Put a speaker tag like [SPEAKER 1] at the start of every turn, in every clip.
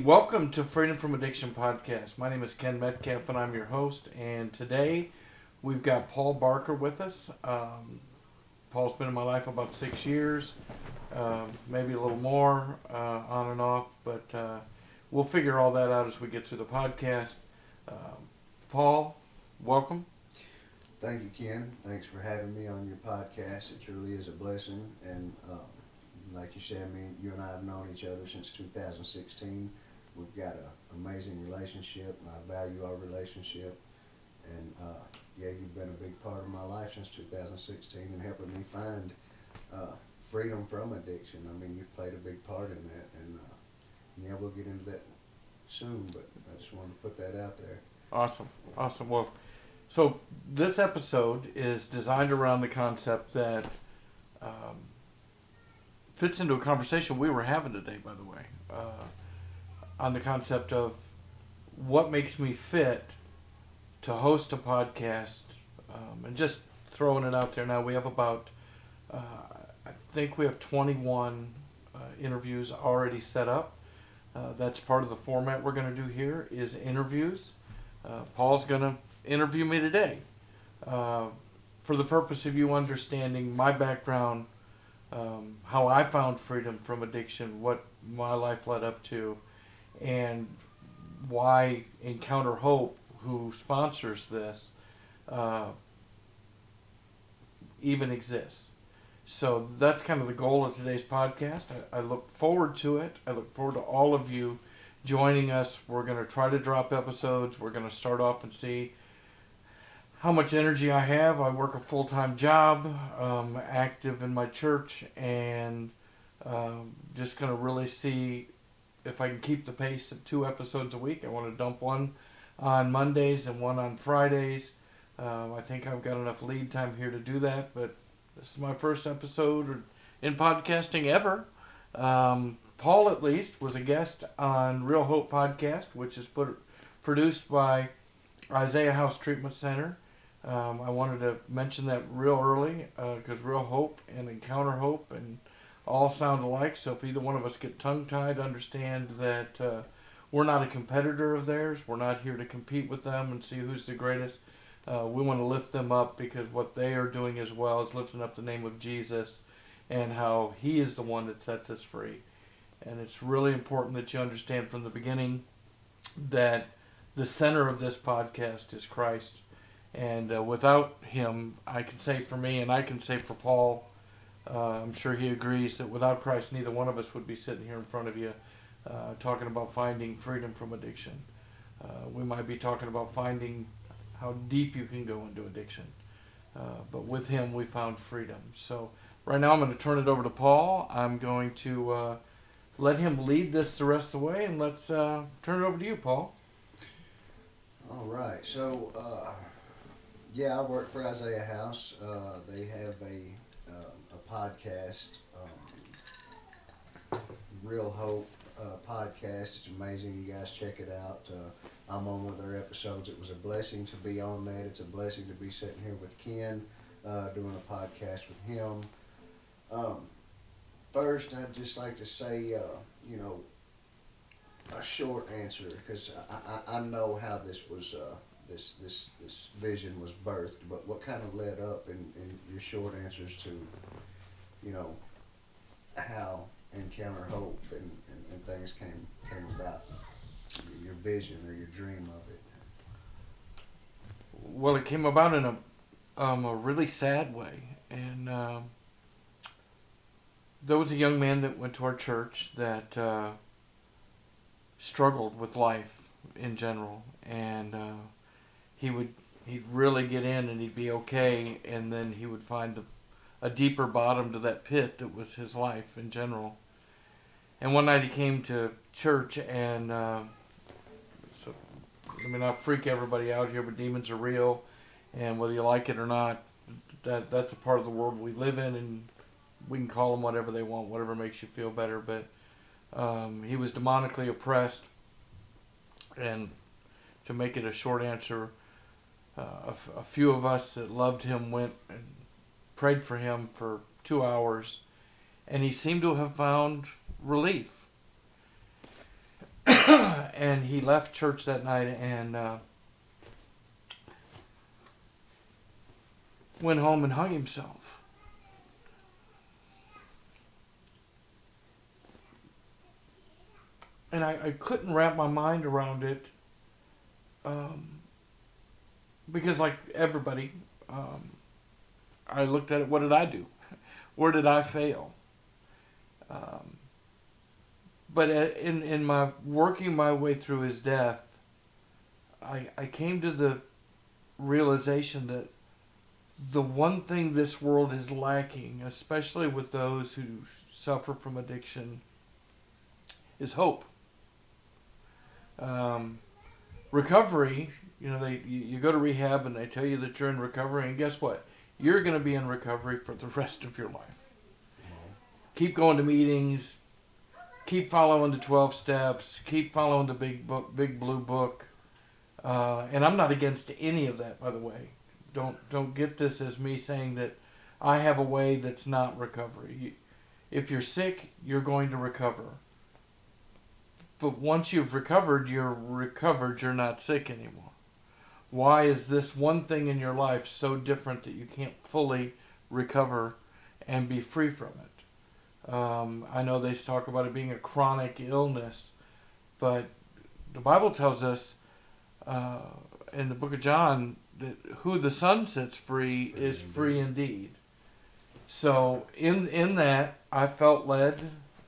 [SPEAKER 1] Welcome to Freedom from Addiction podcast. My name is Ken Metcalf and I'm your host. And today we've got Paul Barker with us. Paul's been in my life about 6 years, maybe a little more, on and off. But we'll figure all that out as we get through the podcast. Paul, welcome.
[SPEAKER 2] Thank you, Ken. Thanks for having me on your podcast. It truly is a blessing. And like you said, you and I have known each other since 2016. We've got an amazing relationship, and I value our relationship. And you've been a big part of my life since 2016 and helping me find freedom from addiction. You've played a big part in that, and we'll get into that soon, but I just wanted to put that out there.
[SPEAKER 1] Awesome. Well, so this episode is designed around the concept that fits into a conversation we were having today, by the way, on the concept of what makes me fit to host a podcast, and just throwing it out there. Now we have about, I think we have 21 interviews already set up. That's part of the format we're going to do here is interviews. Paul's going to interview me today for the purpose of you understanding my background, how I found freedom from addiction, what my life led up to, and why Encounter Hope, who sponsors this, even exists. So that's kind of the goal of today's podcast. I look forward to it. I look forward to all of you joining us. We're going to try to drop episodes. We're going to start off and see how much energy I have. I work a full-time job, active in my church, and just going to really see if I can keep the pace of 2 episodes a week. I want to dump one on Mondays and one on Fridays. I think I've got enough lead time here to do that, but this is my first episode in podcasting ever. Paul, at least, was a guest on Real Hope Podcast, which is produced by Isaiah House Treatment Center. I wanted to mention that real early because Real Hope and Encounter Hope and all sound alike. So if either one of us get tongue-tied, understand that we're not a competitor of theirs. We're not here to compete with them and see who's the greatest. We want to lift them up because what they are doing as well is lifting up the name of Jesus and how he is the one that sets us free. And it's really important that you understand from the beginning that the center of this podcast is Christ. And without him, I can say for me and I can say for Paul, I'm sure he agrees that without Christ, neither one of us would be sitting here in front of you talking about finding freedom from addiction. We might be talking about finding how deep you can go into addiction. But with him, we found freedom. So right now I'm going to turn it over to Paul. I'm going to let him lead this the rest of the way, and let's turn it over to you, Paul.
[SPEAKER 2] All right. So, I work for Isaiah House. They have a podcast, Real Hope podcast. It's amazing. You guys check it out. I'm on one of their episodes. It was a blessing to be on that. It's a blessing to be sitting here with Ken, doing a podcast with him. First, I'd just like to say, a short answer, because I know how this was, this vision was birthed, but what kind of led up in your short answers to, how Encounter Hope and things came about, your vision or your dream of it?
[SPEAKER 1] Well, it came about in a really sad way, and there was a young man that went to our church that struggled with life, in general, and he'd really get in and he'd be okay, and then he would find a deeper bottom to that pit that was his life in general. And one night he came to church, and so let me not freak everybody out here, but demons are real, and whether you like it or not, that's a part of the world we live in, and we can call them whatever they want, whatever makes you feel better. But he was demonically oppressed, and to make it a short answer, a few of us that loved him went and prayed for him for 2 hours, and he seemed to have found relief. And he left church that night and went home and hung himself. And I couldn't wrap my mind around it, because like everybody, I looked at it, what did I do? Where did I fail? But in my working my way through his death, I came to the realization that the one thing this world is lacking, especially with those who suffer from addiction, is hope. Recovery, you go to rehab and they tell you that you're in recovery, and guess what? You're going to be in recovery for the rest of your life. Keep going to meetings, keep following the 12 steps, keep following the big blue book. And I'm not against any of that, by the way. Don't get this as me saying that I have a way that's not recovery. If you're sick, you're going to recover. But once you've recovered, you're not sick anymore. Why is this one thing in your life so different that you can't fully recover and be free from it? I know they talk about it being a chronic illness, but the Bible tells us in the book of John that who the Son sets free is free indeed. So in that, I felt led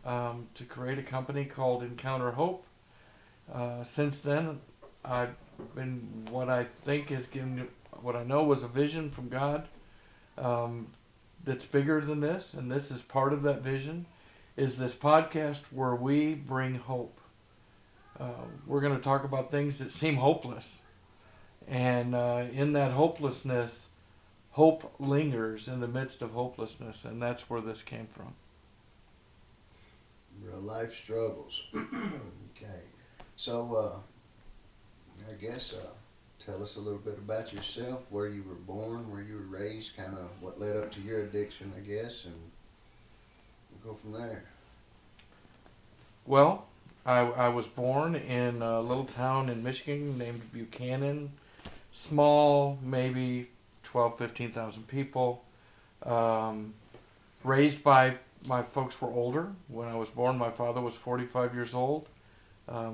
[SPEAKER 1] to create a company called Encounter Hope. Since then, I've been what I think is given, what I know was a vision from God that's bigger than this, and this is part of that vision, is this podcast where we bring hope. We're going to talk about things that seem hopeless, and in that hopelessness, hope lingers in the midst of hopelessness, and that's where this came from.
[SPEAKER 2] Real life struggles. Okay. So, I guess tell us a little bit about yourself, where you were born, where you were raised, kind of what led up to your addiction, I guess, and we'll go from there.
[SPEAKER 1] Well, I was born in a little town in Michigan named Buchanan. Small, maybe 12, 15,000 people. Raised by, my folks were older. When I was born, my father was 45 years old.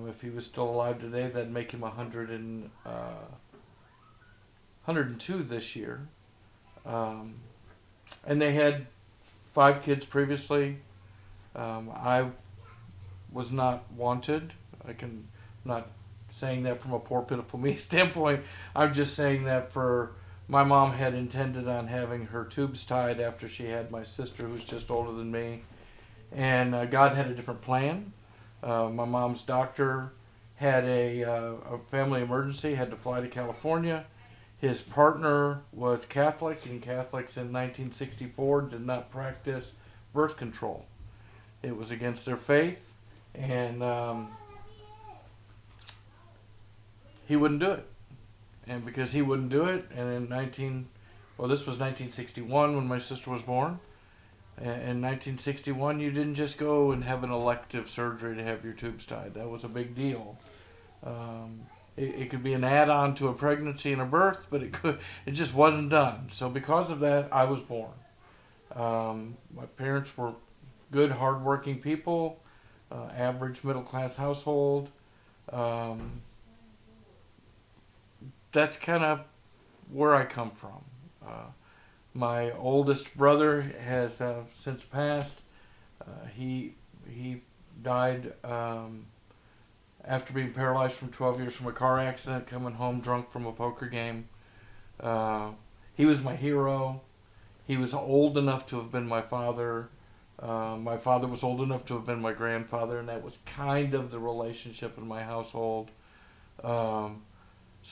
[SPEAKER 1] If he was still alive today, that'd make him 102 this year. And they had 5 kids previously. I was not wanted. I'm not saying that from a poor, pitiful me standpoint. I'm just saying that my mom had intended on having her tubes tied after she had my sister, who's just older than me. And God had a different plan. My mom's doctor had a family emergency, had to fly to California. His partner was Catholic, and Catholics in 1964 did not practice birth control. It was against their faith, and he wouldn't do it. And because he wouldn't do it, and this was 1961 when my sister was born. In 1961, you didn't just go and have an elective surgery to have your tubes tied. That was a big deal. It could be an add-on to a pregnancy and a birth, but it just wasn't done. So because of that, I was born. My parents were good, hardworking people, average middle-class household. That's kind of where I come from. My oldest brother has since passed. He died after being paralyzed from 12 years from a car accident, coming home drunk from a poker game. He was my hero. He was old enough to have been my father. My father was old enough to have been my grandfather, and that was kind of the relationship in my household. So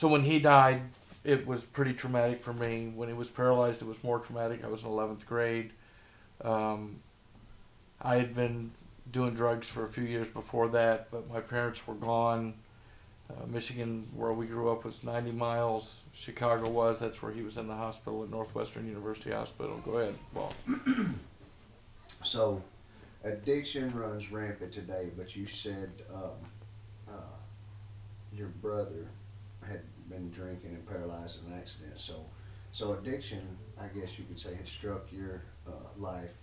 [SPEAKER 1] when he died, it was pretty traumatic for me. When he was paralyzed, it was more traumatic. I was in 11th grade. I had been doing drugs for a few years before that, but my parents were gone. Michigan, where we grew up, was 90 miles. Chicago was. That's where he was in the hospital at Northwestern University Hospital. Go ahead, Paul.
[SPEAKER 2] So, addiction runs rampant today, but you said your brother had been drinking and paralyzed in an accident. So addiction, I guess you could say, had struck your life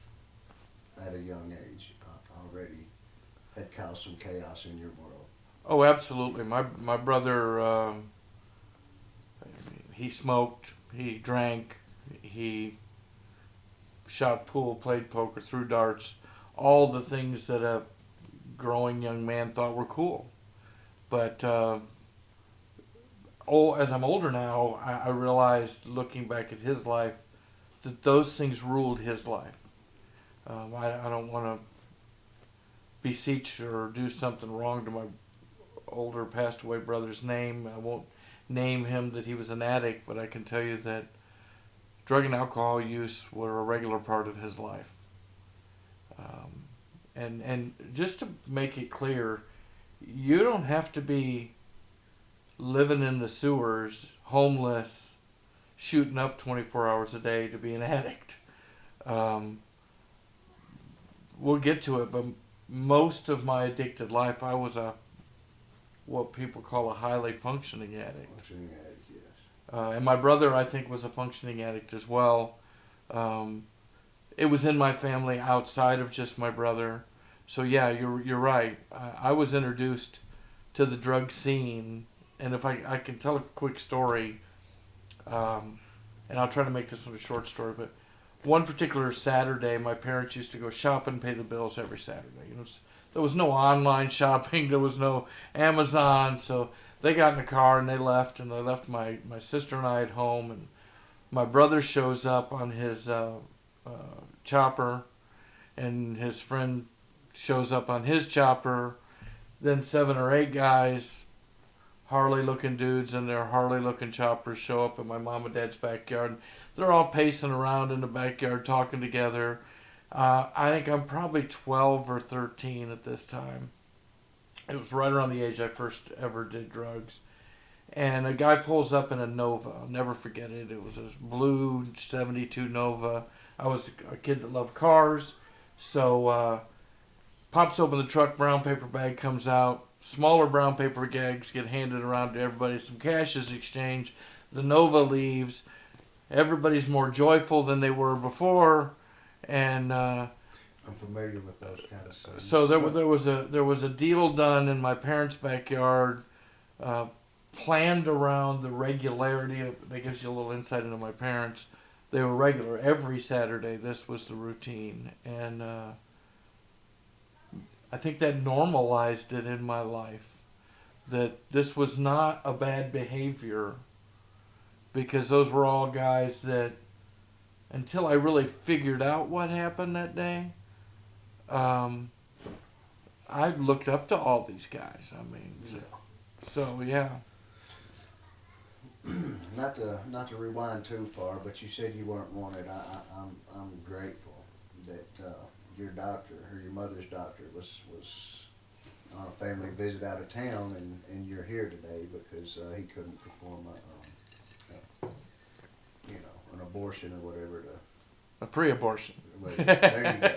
[SPEAKER 2] at a young age. Already had caused some chaos in your world.
[SPEAKER 1] Oh, absolutely. My brother, he smoked, he drank, he shot pool, played poker, threw darts, all the things that a growing young man thought were cool. But as I'm older now, I realized, looking back at his life, that those things ruled his life. I don't want to beseech or do something wrong to my older passed away brother's name. I won't name him that he was an addict, but I can tell you that drug and alcohol use were a regular part of his life. And just to make it clear, you don't have to be living in the sewers, homeless, shooting up 24 hours a day to be an addict. We'll get to it, but most of my addicted life, I was what people call a highly functioning addict.
[SPEAKER 2] Functioning addict, yes.
[SPEAKER 1] And my brother, I think, was a functioning addict as well. It was in my family outside of just my brother. So yeah, you're right. I was introduced to the drug scene, and if I can tell a quick story, and I'll try to make this one a short story, but one particular Saturday, my parents used to go shop and pay the bills every Saturday. There was no online shopping, there was no Amazon, so they got in the car and they left my sister and I at home, and my brother shows up on his chopper, and his friend shows up on his chopper. Then 7 or 8 guys, Harley-looking dudes in their Harley-looking choppers, show up in my mom and dad's backyard. They're all pacing around in the backyard talking together. I think I'm probably 12 or 13 at this time. It was right around the age I first ever did drugs. And a guy pulls up in a Nova. I'll never forget it. It was a blue 72 Nova. I was a kid that loved cars. So pops open the truck, brown paper bag comes out. Smaller brown paper bags get handed around to everybody. Some cash is exchanged. The Nova leaves. Everybody's more joyful than they were before. And
[SPEAKER 2] I'm familiar with those kind of scenes.
[SPEAKER 1] so there was a deal done in my parents' backyard, planned around the regularity of. That gives you a little insight into my parents. They were regular every Saturday. This was the routine, and I think that normalized it in my life. That this was not a bad behavior, because those were all guys that, until I really figured out what happened that day, I looked up to all these guys. I mean, so yeah.
[SPEAKER 2] Not to rewind too far, but you said you weren't wanted. I'm grateful that your doctor, or your mother's doctor, was on a family visit out of town, and you're here today because he couldn't perform an abortion or whatever.
[SPEAKER 1] A pre-abortion.
[SPEAKER 2] Well, there you go.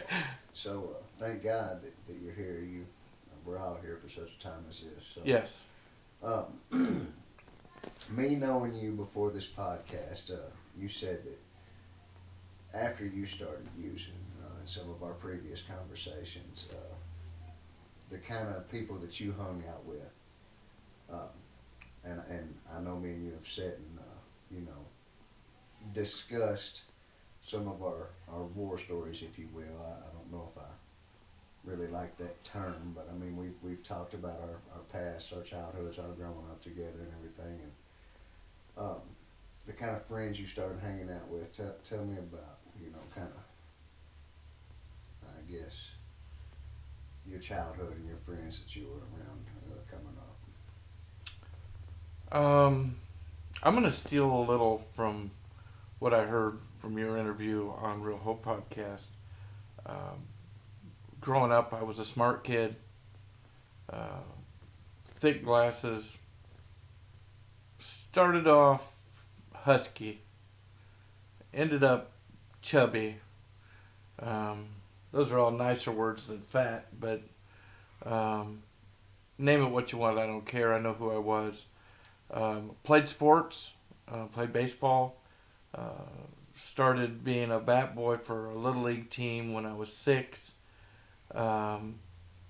[SPEAKER 2] So thank God that you're here. We're all here for such a time as this. So,
[SPEAKER 1] Yes.
[SPEAKER 2] Me knowing you before this podcast, you said that after you started using, in some of our previous conversations, the kind of people that you hung out with, and I know me and you have sat and discussed some of our war stories, if you will. I don't know if I really like that term, but I mean we've talked about our past, our childhoods, our growing up together and everything, and the kind of friends you started hanging out with. Tell me about, kind of, I guess, your childhood and your friends that you were around coming up.
[SPEAKER 1] I'm going to steal a little from what I heard from your interview on Real Hope podcast. Um, Growing up, I was a smart kid, uh, thick glasses, started off husky, ended up chubby. Um, those are all nicer words than fat, but um, name it what you want. I don't care. I know who I was. Played sports, played baseball. Started being a bat boy for a little league team when I was 6.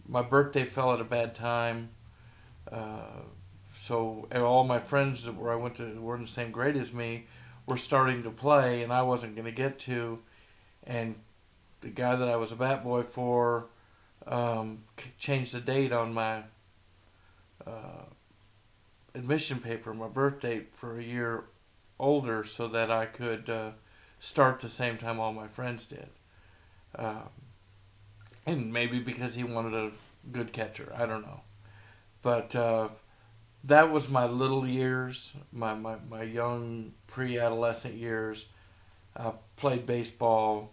[SPEAKER 1] My birthday fell at a bad time, so all my friends that where I went to were in the same grade as me were starting to play, and I wasn't going to get to. And the guy that I was a bat boy for changed the date on my admission paper, my birth date, for a year older, so that I could start the same time all my friends did. Um, and maybe because he wanted a good catcher, I don't know. But that was my little years, my young pre-adolescent years. Played baseball.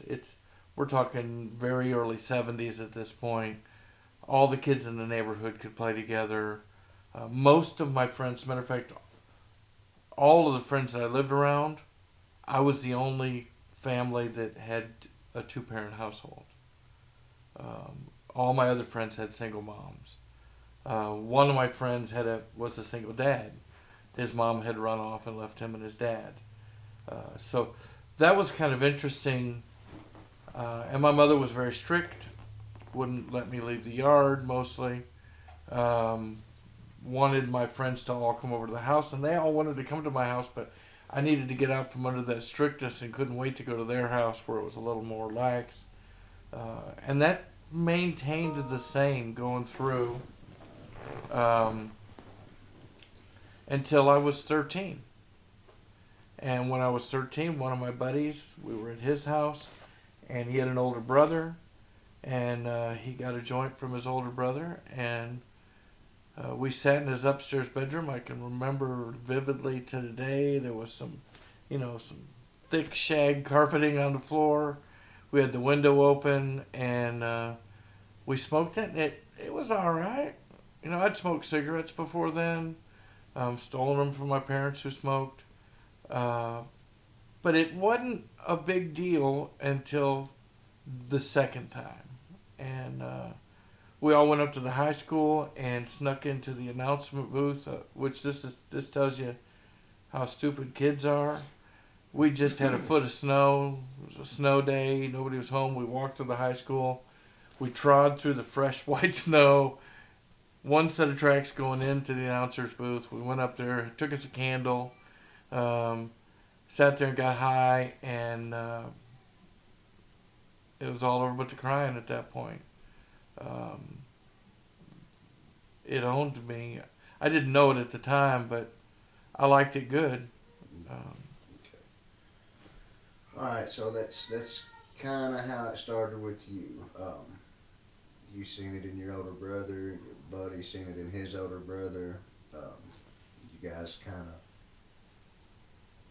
[SPEAKER 1] It's we're talking very early 70s at this point. All the kids in the neighborhood could play together. Most of my friends, matter of fact, all of the friends that I lived around, I was the only family that had a 2-parent household. All my other friends had single moms. One of my friends was a single dad. His mom had run off and left him and his dad. So that was kind of interesting. And my mother was very strict. Wouldn't let me leave the yard mostly. Wanted my friends to all come over to the house, and they all wanted to come to my house, but I needed to get out from under that strictness and couldn't wait to go to their house where it was a little more lax. And that maintained the same going through until I was 13. And when I was 13, one of my buddies, we were at his house, and he had an older brother, and he got a joint from his older brother, and we sat in his upstairs bedroom. I can remember vividly to today. There was some thick shag carpeting on the floor. We had the window open, and we smoked it. It was all right. I'd smoked cigarettes before then, stolen them from my parents who smoked. But it wasn't a big deal until the second time. And we all went up to the high school and snuck into the announcement booth, which this tells you how stupid kids are. We just had a foot of snow. It was a snow day. Nobody was home. We walked to the high school. We trod through the fresh white snow. One set of tracks going into the announcer's booth. We went up there. It took us a candle. Sat there and got high, and it was all over but the crying at that point. It owned me. I didn't know it at the time, but I liked it good.
[SPEAKER 2] Okay. All right, so that's kind of how it started with you. You seen it in your older brother, your buddy seen it in his older brother. You guys kind of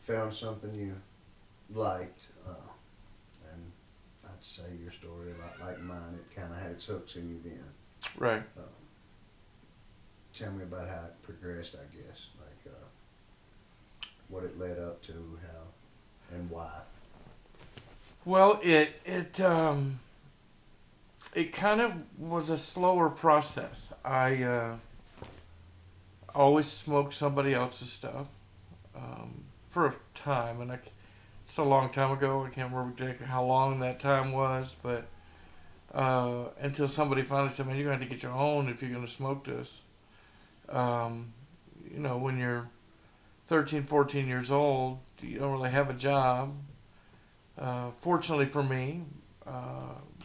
[SPEAKER 2] found something you liked, and I'd say your story, a lot like mine, it kind of had its hooks in you then.
[SPEAKER 1] Right.
[SPEAKER 2] Tell me about how it progressed, I guess, like what it led up to, how and why.
[SPEAKER 1] Well, it kind of was a slower process. I always smoked somebody else's stuff for a time, and it's a long time ago. I can't remember exactly how long that time was, but until somebody finally said, "Man, you're going to have to get your own if you're going to smoke this." When you're 13, 14 years old, you don't really have a job. Fortunately for me,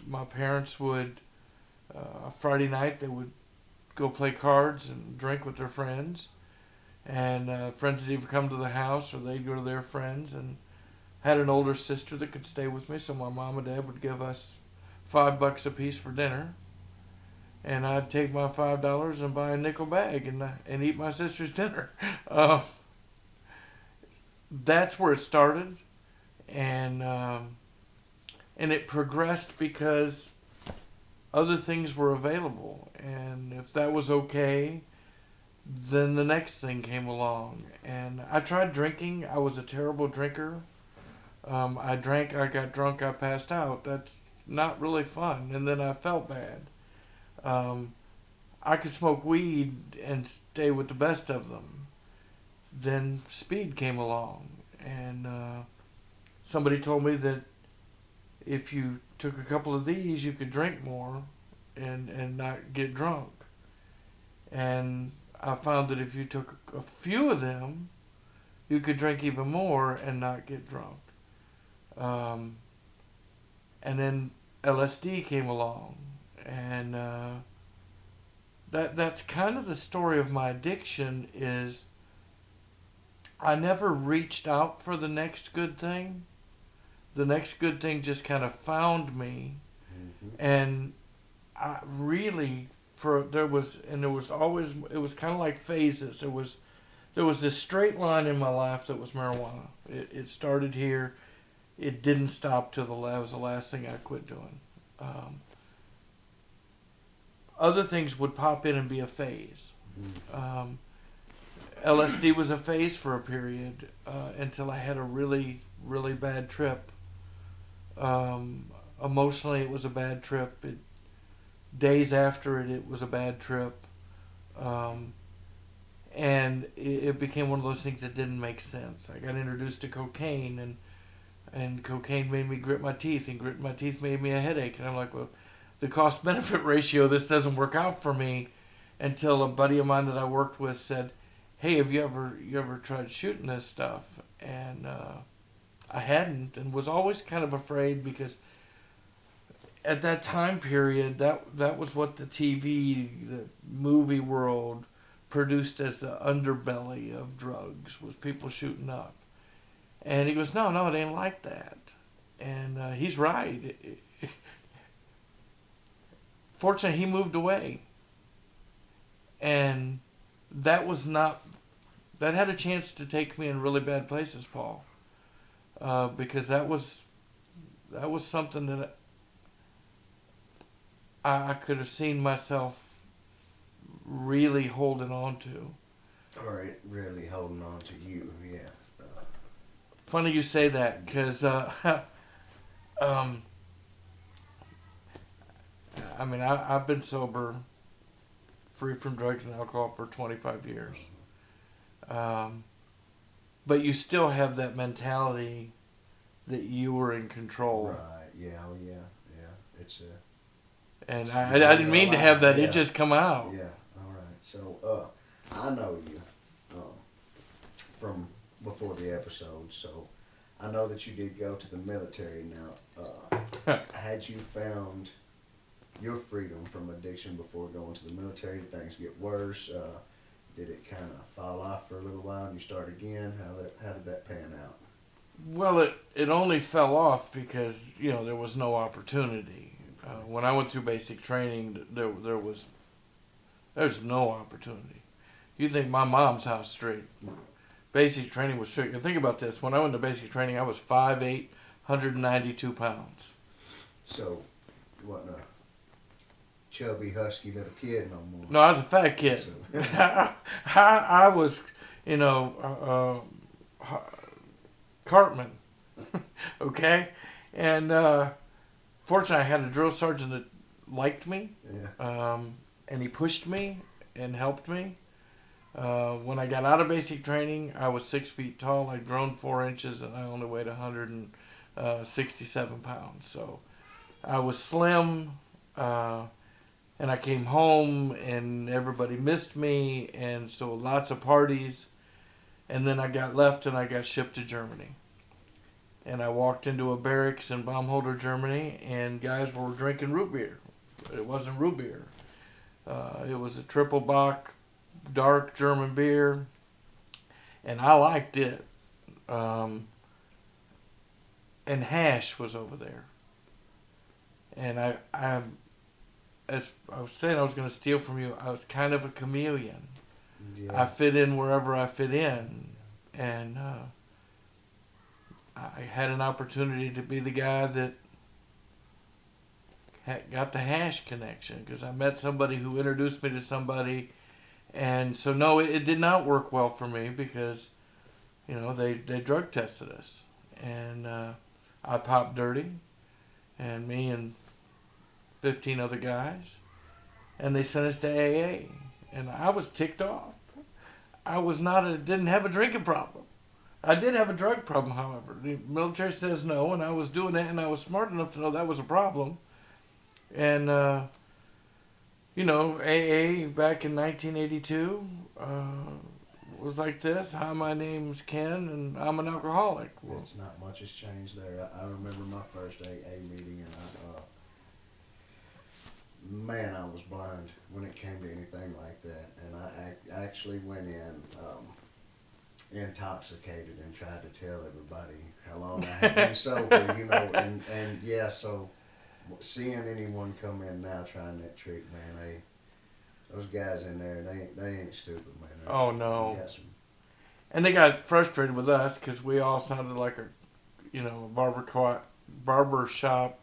[SPEAKER 1] my parents would, Friday night, they would go play cards and drink with their friends. And friends would either come to the house or they'd go to their friends. And had an older sister that could stay with me, so my mom and dad would give us $5 a piece for dinner. And I'd take my $5 and buy a nickel bag and eat my sister's dinner. That's where it started, and it progressed because other things were available, and if that was okay, then the next thing came along. And I tried drinking. I was a terrible drinker. I drank, I got drunk, I passed out. That's not really fun, and then I felt bad. I could smoke weed and stay with the best of them. Then speed came along, and somebody told me that if you took a couple of these, you could drink more and not get drunk. And I found that if you took a few of them, you could drink even more and not get drunk. And then LSD came along, and that's kind of the story of my addiction. Is I never reached out for the next good thing. The next good thing just kind of found me, and I really it was kind of like phases. There was this straight line in my life that was marijuana. It started here. It didn't stop till that was the last thing I quit doing. Other things would pop in and be a phase. LSD was a phase for a period until I had a really, really bad trip. Emotionally, it was a bad trip. Days after it was a bad trip. And it became one of those things that didn't make sense. I got introduced to cocaine, and cocaine made me grit my teeth, and gritting my teeth made me a headache. And I'm like, well, the cost-benefit ratio, this doesn't work out for me, until a buddy of mine that I worked with said, hey, have you ever tried shooting this stuff? And I hadn't, and was always kind of afraid, because at that time period, that was what the TV, the movie world produced as the underbelly of drugs, was people shooting up. And he goes, no, it ain't like that. And he's right. Fortunately, he moved away. And that had a chance to take me in really bad places, Paul. Because that was something that I could have seen myself really holding on to.
[SPEAKER 2] All right, really holding on to you, yeah.
[SPEAKER 1] Funny you say that, because I've been sober, free from drugs and alcohol for 25 years. But you still have that mentality that you were in control.
[SPEAKER 2] Right, yeah, oh yeah. It's
[SPEAKER 1] and I didn't mean to have that,
[SPEAKER 2] yeah.
[SPEAKER 1] It just come out.
[SPEAKER 2] Yeah, all right. So, I know you from before the episode, so I know that you did go to the military. Now, had you found your freedom from addiction before going to the military? Did things get worse? Did it kind of fall off for a little while and you start again? How did that pan out?
[SPEAKER 1] Well, it only fell off because, there was no opportunity. When I went through basic training, there's no opportunity. You think my mom's house straight. Basic training was strict. And think about this. When I went to basic training, I was 5'8", 192 pounds.
[SPEAKER 2] So, you wasn't a chubby husky little kid no more.
[SPEAKER 1] No, I was a fat kid. So. I was, Cartman. Okay? And fortunately, I had a drill sergeant that liked me.
[SPEAKER 2] Yeah.
[SPEAKER 1] And he pushed me and helped me. When I got out of basic training, I was 6 feet tall. I'd grown 4 inches, and I only weighed 167 pounds. So I was slim, and I came home, and everybody missed me, and so lots of parties. And then I got left, and I got shipped to Germany. and I walked into a barracks in Baumholder, Germany, and guys were drinking root beer. It wasn't root beer. It was a triple bock, dark German beer, and I liked it. And hash was over there. And as I was saying, I was going to steal from you. I was kind of a chameleon.
[SPEAKER 2] Yeah.
[SPEAKER 1] I fit in wherever I fit in, and I had an opportunity to be the guy that got the hash connection because I met somebody who introduced me to somebody, and so no, it did not work well for me because, they drug tested us, and I popped dirty, and me and 15 other guys, and they sent us to AA, and I was ticked off. I didn't have a drinking problem. I did have a drug problem, however. The military says no, and I was doing it, and I was smart enough to know that was a problem. And, AA back in 1982 was like this. Hi, my name's Ken, and I'm an alcoholic.
[SPEAKER 2] Well, it's not much has changed there. I remember my first AA meeting, and man, I was blind when it came to anything like that. And I actually went in intoxicated and tried to tell everybody how long I had been sober, and yeah, so seeing anyone come in now trying that trick, man, those guys in there, they ain't stupid, man.
[SPEAKER 1] Oh, no. And they got frustrated with us because we all sounded like a barber shop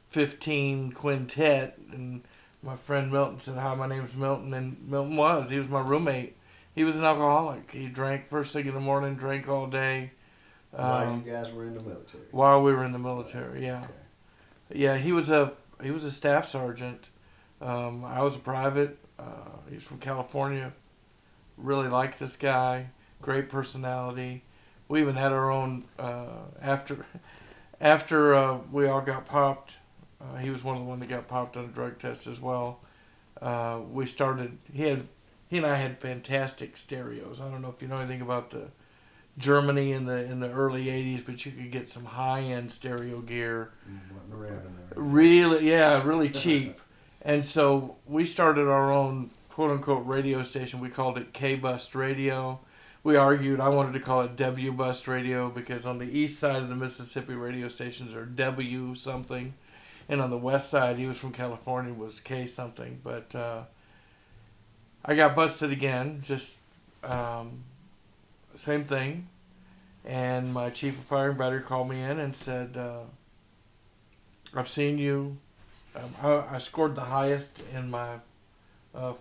[SPEAKER 1] 15 quintet, and my friend Milton said, hi, my name's Milton, and Milton he was my roommate. He was an alcoholic. He drank first thing in the morning, drank all day.
[SPEAKER 2] While you guys were in the military?
[SPEAKER 1] While we were in the military, yeah.
[SPEAKER 2] Okay.
[SPEAKER 1] Yeah, he was a staff sergeant. I was a private. He's from California. Really liked this guy. Great personality. We even had our own after we all got popped. He was one of the ones that got popped on a drug test as well. We started. He and I had fantastic stereos. I don't know if you know anything about the Germany in the early '80s, but you could get some high-end stereo gear. Really cheap. And so we started our own quote-unquote radio station. We called it K-Bust Radio. We argued I wanted to call it W-Bust Radio because on the east side of the Mississippi radio stations are W something, and on the west side, he was from California, was K something. But I got busted again, just same thing. And my chief of fire and battery called me in and said, I've seen you. I scored the highest in my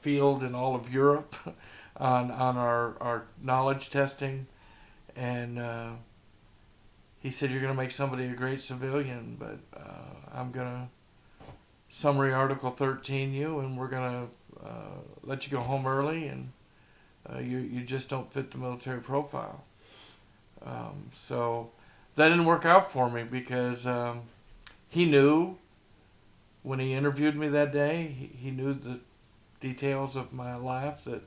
[SPEAKER 1] field in all of Europe on our knowledge testing. And he said, you're going to make somebody a great civilian, but I'm going to summary Article 13 you, and we're going to let you go home early, and you just don't fit the military profile. So that didn't work out for me because he knew when he interviewed me that day, he knew the details of my life, that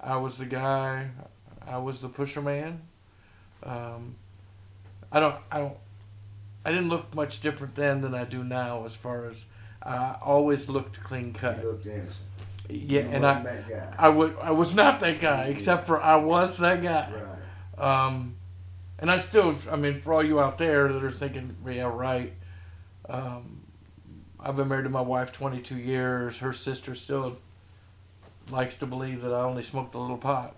[SPEAKER 1] I was the guy, I was the pusher man. I didn't look much different then than I do now, as far as I always looked clean cut.
[SPEAKER 2] You looked innocent.
[SPEAKER 1] Yeah,
[SPEAKER 2] you
[SPEAKER 1] and
[SPEAKER 2] that guy.
[SPEAKER 1] I was not that guy, except for I was that guy.
[SPEAKER 2] Right.
[SPEAKER 1] And I still, for all you out there that are thinking, yeah, right. I've been married to my wife 22 years. Her sister still likes to believe that I only smoked a little pot.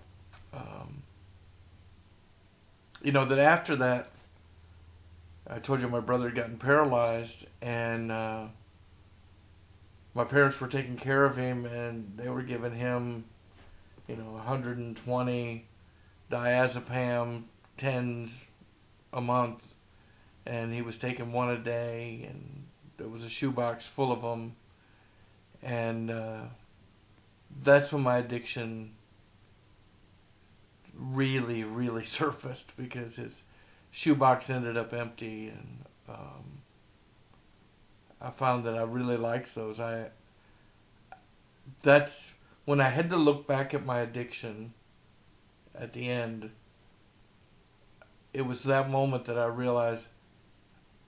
[SPEAKER 1] That after that, I told you my brother had gotten paralyzed, and my parents were taking care of him, and they were giving him, 120 diazepam 10s a month, and he was taking one a day, and there was a shoebox full of them, and that's when my addiction really, really surfaced, because his shoebox ended up empty, and I found that I really liked those. That's when I had to look back at my addiction at the end. It was that moment that I realized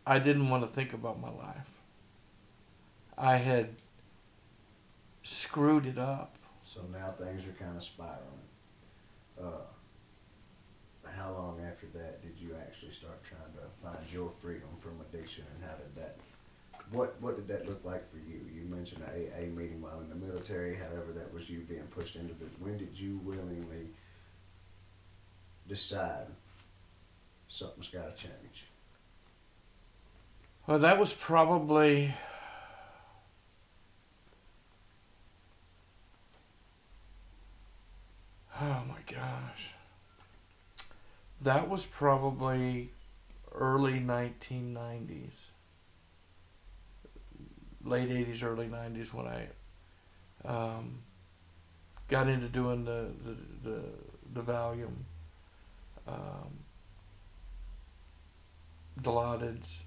[SPEAKER 1] I didn't want to think about my life. I had screwed it up.
[SPEAKER 2] So now things are kind of spiraling. Uh, how long after that did you actually start trying to find your freedom from addiction, and how did that? What did that look like for you? You mentioned an AA meeting while in the military. However, that was you being pushed into the. When did you willingly decide something's got to change?
[SPEAKER 1] Well, that was probably, oh my gosh. That was probably early 1990s. Late 80s, early 90s when I got into doing the Valium, um, Dilaudid.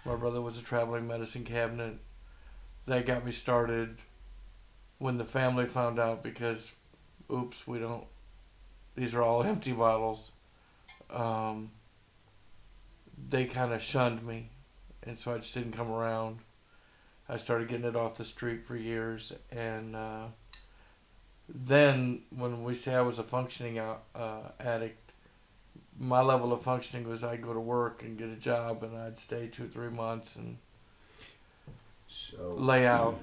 [SPEAKER 1] My brother was a traveling medicine cabinet. That got me started when the family found out because, oops, we don't, these are all empty bottles. They kind of shunned me, and so I just didn't come around. I started getting it off the street for years, and then when we say I was a functioning addict, my level of functioning was I'd go to work and get a job, and I'd stay 2 or 3 months and
[SPEAKER 2] So
[SPEAKER 1] lay out.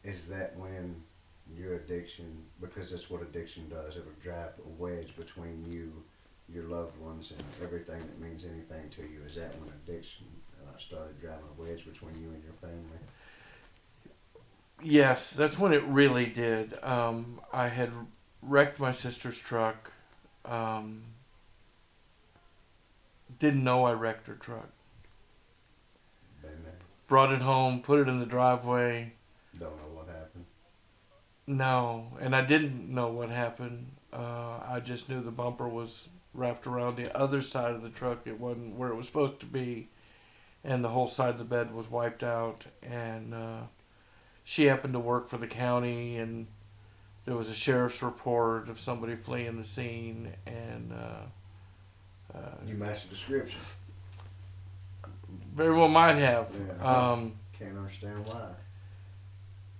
[SPEAKER 2] is that when your addiction, because that's what addiction does, it'll drive a wedge between you, your loved ones, and everything that means anything to you. Is that when addiction started driving a wedge between you and your family?
[SPEAKER 1] Yes, that's when it really did. I had wrecked my sister's truck. Didn't know I wrecked her truck.
[SPEAKER 2] Been there.
[SPEAKER 1] Brought it home, put it in the driveway.
[SPEAKER 2] Don't know what happened.
[SPEAKER 1] No, and I didn't know what happened. I just knew the bumper was wrapped around the other side of the truck. It wasn't where it was supposed to be, and the whole side of the bed was wiped out. And she happened to work for the county, and there was a sheriff's report of somebody fleeing the scene, and
[SPEAKER 2] You match the description.
[SPEAKER 1] very well might have.
[SPEAKER 2] Yeah. Can't understand why.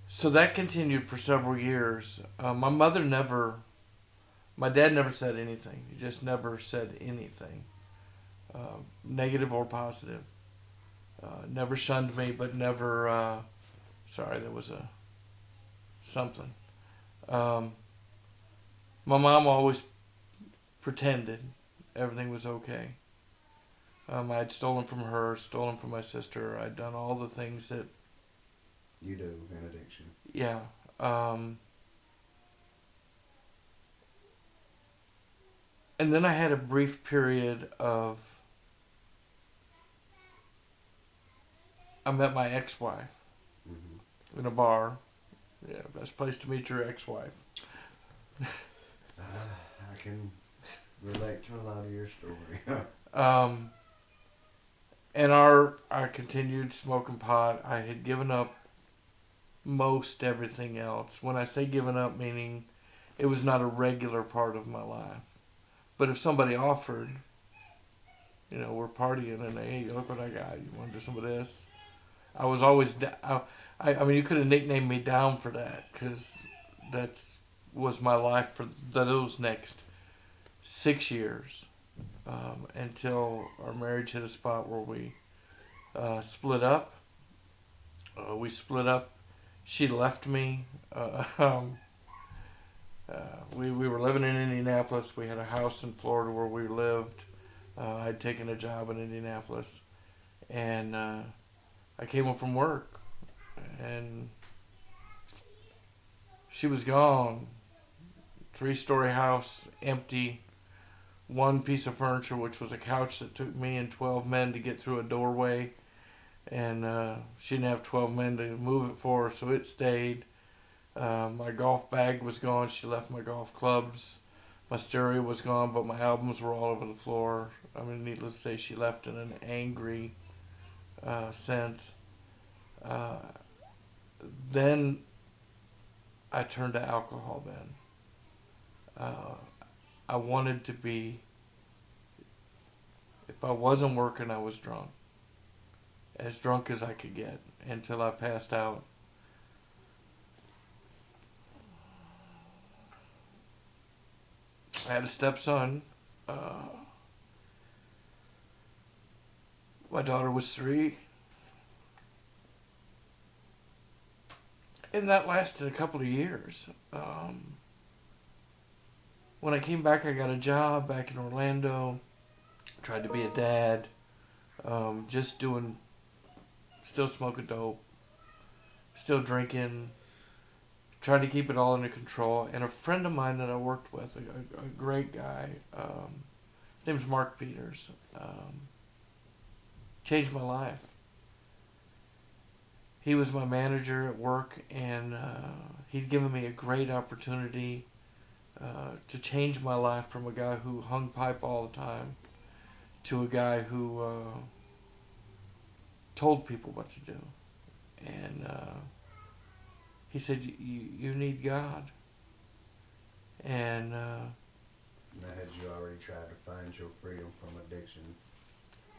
[SPEAKER 1] So that continued for several years. My dad never said anything. He just never said anything, negative or positive. Never shunned me, but never. Sorry, there was something. My mom always pretended everything was okay. I'd stolen from her, stolen from my sister. I'd done all the things that.
[SPEAKER 2] You do in addiction.
[SPEAKER 1] Yeah. And then I had a brief period of. I met my ex-wife in a bar. Yeah, best place to meet your ex-wife.
[SPEAKER 2] I can relate to a lot of your story.
[SPEAKER 1] And I continued smoking pot. I had given up most everything else. When I say given up, meaning it was not a regular part of my life. But if somebody offered, we're partying and hey, look what I got. You want to do some of this? I was always, I mean, you could have nicknamed me down for that because that was my life for those next 6 years until our marriage hit a spot where we split up. We split up. She left me. We were living in Indianapolis. We had a house in Florida where we lived. I'd taken a job in Indianapolis. And I came home from work. And she was gone. 3-story house, empty. One piece of furniture, which was a couch that took me and 12 men to get through a doorway. And she didn't have 12 men to move it for her, so it stayed. My golf bag was gone. She left my golf clubs. My stereo was gone, but my albums were all over the floor. I mean, needless to say, she left in an angry sense. Then I turned to alcohol then. I wanted to be If I wasn't working, I was drunk. As drunk as I could get until I passed out. I had a stepson. My daughter was 3. And that lasted a couple of years. When I came back, I got a job back in Orlando. Tried to be a dad. Still smoking dope. Still drinking. Tried to keep it all under control. And a friend of mine that I worked with, a great guy, his name's Mark Peters, changed my life. He was my manager at work, and he'd given me a great opportunity to change my life from a guy who hung pipe all the time to a guy who told people what to do. And he said, you need God. And
[SPEAKER 2] Now, had you already tried to find your freedom from addiction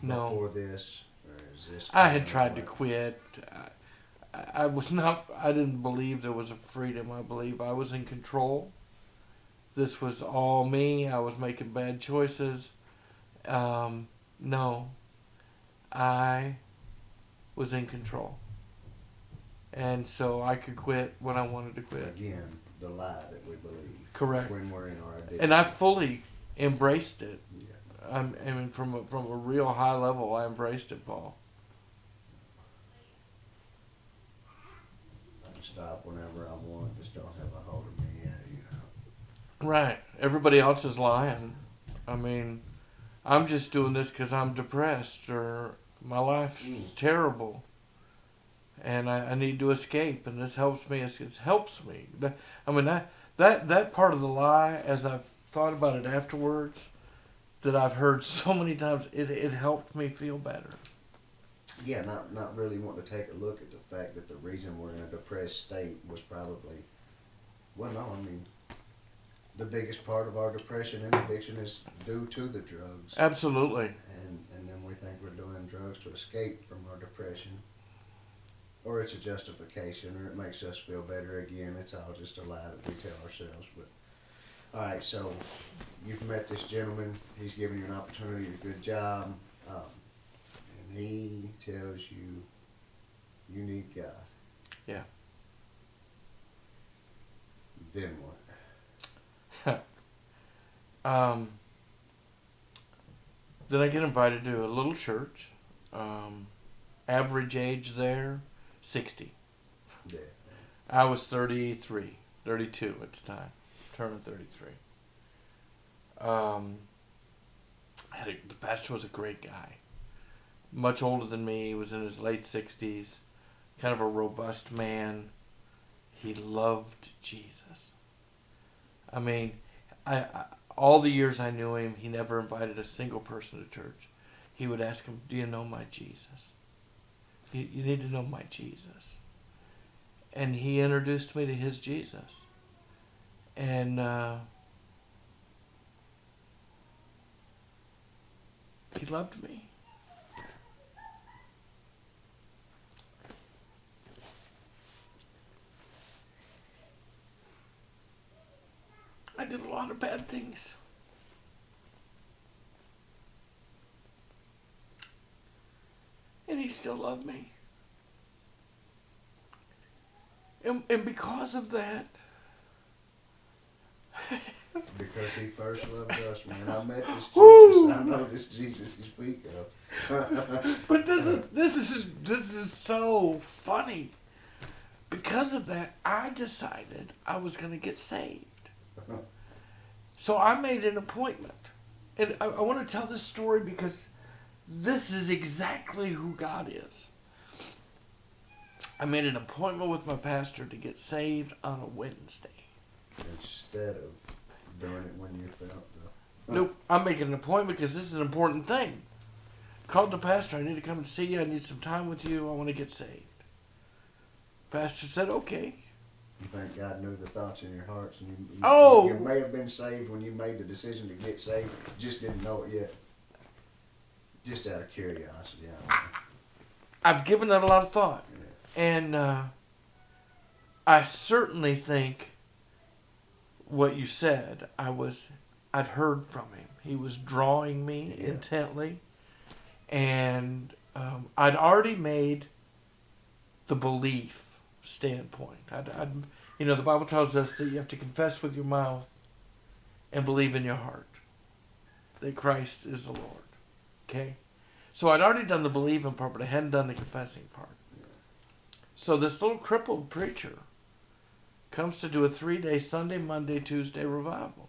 [SPEAKER 1] no,
[SPEAKER 2] before this? Or is this
[SPEAKER 1] I had tried to quit. I didn't believe there was a freedom. I believe I was in control. This was all me. I was making bad choices. No, I was in control. And so I could quit when I wanted to quit.
[SPEAKER 2] Again, the lie that we believe.
[SPEAKER 1] Correct.
[SPEAKER 2] When we're in our addiction.
[SPEAKER 1] And I fully embraced it.
[SPEAKER 2] Yeah.
[SPEAKER 1] I mean, from a real high level, I embraced it, Paul.
[SPEAKER 2] I can stop whenever I want. Just don't have a hold of me.
[SPEAKER 1] Right. Everybody else is lying. I mean, I'm just doing this because I'm depressed or my life's terrible. And I need to escape, and this helps me. It helps me. I mean, that part of the lie, as I've thought about it afterwards, that I've heard so many times, it helped me feel better.
[SPEAKER 2] Yeah, not really wanting to take a look at the fact that the reason we're in a depressed state was probably, well, no, I mean, the biggest part of our depression and addiction is due to the drugs.
[SPEAKER 1] Absolutely.
[SPEAKER 2] And then we think we're doing drugs to escape from our depression. Or it's a justification, or it makes us feel better again. It's all just a lie that we tell ourselves. But all right, so you've met this gentleman. He's given you an opportunity, a good job, and he tells you you need God.
[SPEAKER 1] Yeah.
[SPEAKER 2] Then what?
[SPEAKER 1] Then I get invited to a little church. Average age there, 60.
[SPEAKER 2] Yeah.
[SPEAKER 1] I was 32 at the time, turning 33. The pastor was a great guy. Much older than me. He was in his late 60s. Kind of a robust man. He loved Jesus. I mean, all the years I knew him, he never invited a single person to church. He would ask him, do you know my Jesus? You need to know my Jesus. And he introduced me to his Jesus. And he loved me. I did a lot of bad things. And he still loved me. And because of that...
[SPEAKER 2] Because he first loved us, man. I met this Jesus.
[SPEAKER 1] Woo!
[SPEAKER 2] I know this Jesus you speak of.
[SPEAKER 1] But this is so funny. Because of that, I decided I was going to get saved. So I made an appointment. And I want to tell this story because this is exactly who God is. I made an appointment with my pastor to get saved on a Wednesday.
[SPEAKER 2] Instead of doing it when you felt the...
[SPEAKER 1] Nope, I'm making an appointment because this is an important thing. Called the pastor, I need to come and see you. I need some time with you. I want to get saved. Pastor said, okay.
[SPEAKER 2] You think God knew the thoughts in your hearts, and you may have been saved when you made the decision to get saved, just didn't know it yet. Just out of curiosity.
[SPEAKER 1] I've given that a lot of thought.
[SPEAKER 2] Yeah.
[SPEAKER 1] And I certainly think what you said, I'd heard from him. He was drawing me intently. And I'd already made the belief standpoint. The Bible tells us that you have to confess with your mouth and believe in your heart that Christ is the Lord. Okay? So I'd already done the believing part, but I hadn't done the confessing part. So this little crippled preacher comes to do a 3-day Sunday, Monday, Tuesday revival.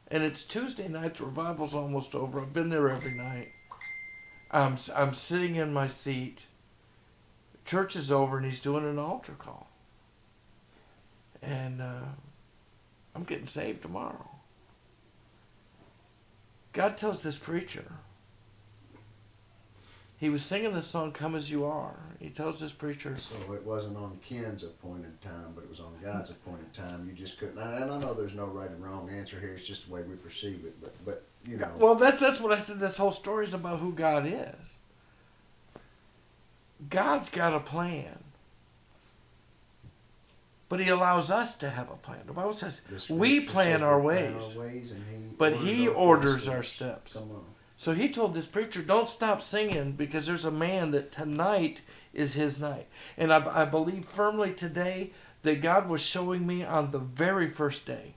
[SPEAKER 1] And it's Tuesday night, the revival's almost over. I've been there every night. I'm sitting in my seat. Church is over, and he's doing an altar call. And I'm getting saved tomorrow. God tells this preacher, he was singing the song, Come As You Are. He tells this preacher.
[SPEAKER 2] So it wasn't on Ken's appointed time, but it was on God's appointed time. You just couldn't. And I know there's no right and wrong answer here. It's just the way we perceive it. But you know.
[SPEAKER 1] Well, that's what I said. This whole story is about who God is. God's got a plan. But he allows us to have a plan. The Bible says we plan our ways, but he orders our steps.
[SPEAKER 2] Come on.
[SPEAKER 1] So he told this preacher, don't stop singing because there's a man that tonight is his night. And I believe firmly today that God was showing me on the very first day,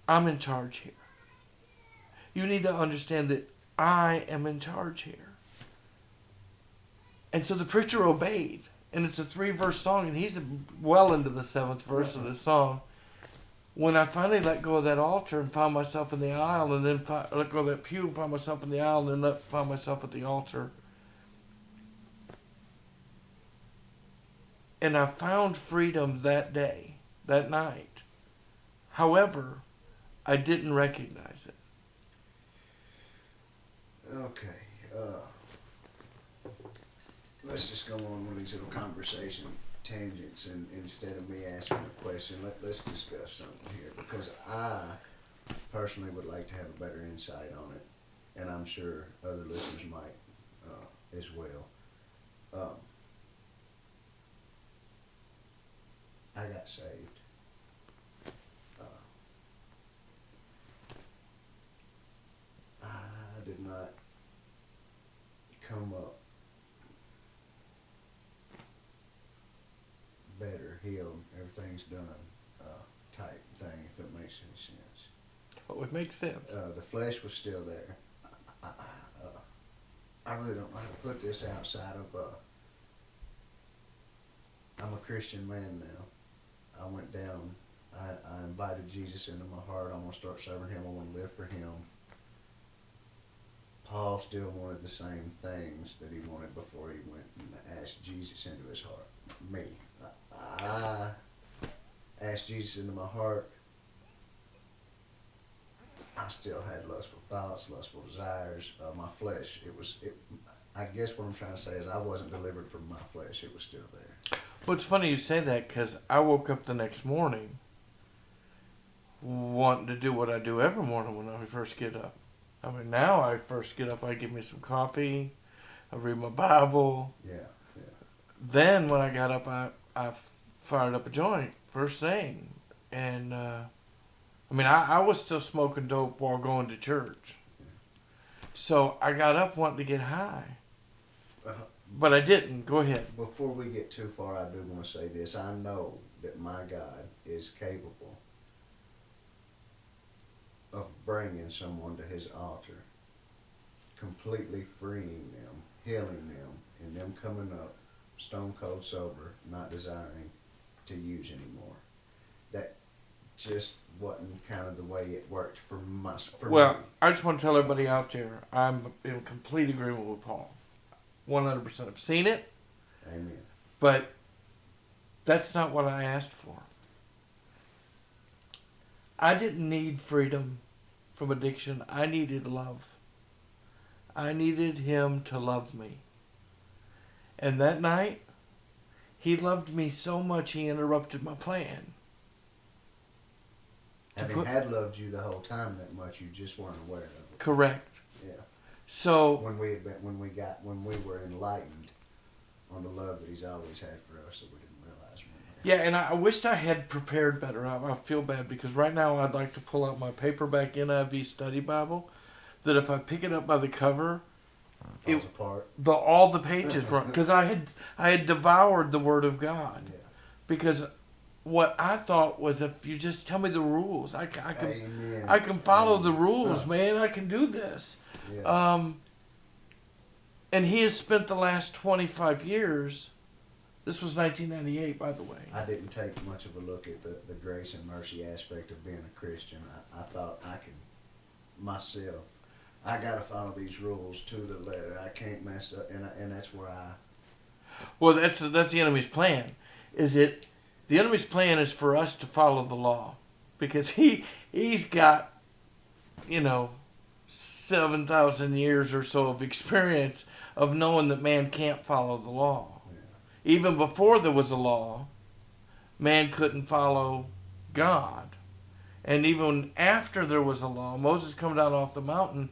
[SPEAKER 1] I'm in charge here. You need to understand that I am in charge here. And so the preacher obeyed. And it's a 3-verse song, and he's well into the 7th verse of the song. When I finally let go of that altar and found myself in the aisle, and then let go of that pew and found myself in the aisle, and then found myself at the altar. And I found freedom that day, that night. However, I didn't recognize it.
[SPEAKER 2] Okay. Let's just go on with these little conversation tangents, and instead of me asking a question, let's discuss something here, because I personally would like to have a better insight on it, and I'm sure other listeners might as well. I got saved. I did not come up better, healed, everything's done type thing, if it makes any sense.
[SPEAKER 1] What would make sense?
[SPEAKER 2] The flesh was still there. I really don't know how to put this outside of, I'm a Christian man now. I went down, I invited Jesus into my heart. I'm going to start serving him. I want to live for him. Paul still wanted the same things that he wanted before he went and asked Jesus into his heart. Me. I asked Jesus into my heart. I still had lustful thoughts, lustful desires. My flesh, I guess what I'm trying to say is I wasn't delivered from my flesh. It was still there.
[SPEAKER 1] Well, it's funny you say that, because I woke up the next morning wanting to do what I do every morning when I first get up. I mean, now I first get up, I give me some coffee, I read my Bible.
[SPEAKER 2] Yeah.
[SPEAKER 1] Then when I got up, I fired up a joint first thing. And, I was still smoking dope while going to church. So I got up wanting to get high. But I didn't. Go ahead.
[SPEAKER 2] Before we get too far, I do want to say this. I know that my God is capable of bringing someone to his altar, completely freeing them, healing them, and them coming up stone cold sober, not desiring to use anymore. That just wasn't kind of the way it worked for me.
[SPEAKER 1] I just want to tell everybody out there, I'm in complete agreement with Paul. 100%. I've seen it.
[SPEAKER 2] Amen.
[SPEAKER 1] But that's not what I asked for. I didn't need freedom from addiction. I needed love. I needed him to love me. And that night, he loved me so much he interrupted my plan.
[SPEAKER 2] Had loved you the whole time that much, you just weren't aware of it.
[SPEAKER 1] Correct.
[SPEAKER 2] Yeah.
[SPEAKER 1] So
[SPEAKER 2] when we were enlightened on the love that He's always had for us that we didn't realize when we
[SPEAKER 1] yeah, and I wished I had prepared better. I feel bad because right now I'd like to pull out my paperback NIV study Bible. That if I pick it up by the cover,
[SPEAKER 2] falls apart.
[SPEAKER 1] all the pages run because I had devoured the Word of God.
[SPEAKER 2] Yeah.
[SPEAKER 1] Because what I thought was if you just tell me the rules, I can
[SPEAKER 2] Amen.
[SPEAKER 1] I can follow
[SPEAKER 2] Amen.
[SPEAKER 1] the rules, man. I can do this.
[SPEAKER 2] Yeah.
[SPEAKER 1] And he has spent the last 25 years. This was 1998, by the way.
[SPEAKER 2] I didn't take much of a look at the grace and mercy aspect of being a Christian. I thought I can myself. I gotta follow these rules to the letter. I can't mess up, and that's where I.
[SPEAKER 1] Well, that's the enemy's plan. The enemy's plan is for us to follow the law, because he's got, 7,000 years or so of experience of knowing that man can't follow the law.
[SPEAKER 2] Yeah.
[SPEAKER 1] Even before there was a law, man couldn't follow God. And even after there was a law, Moses come down off the mountain,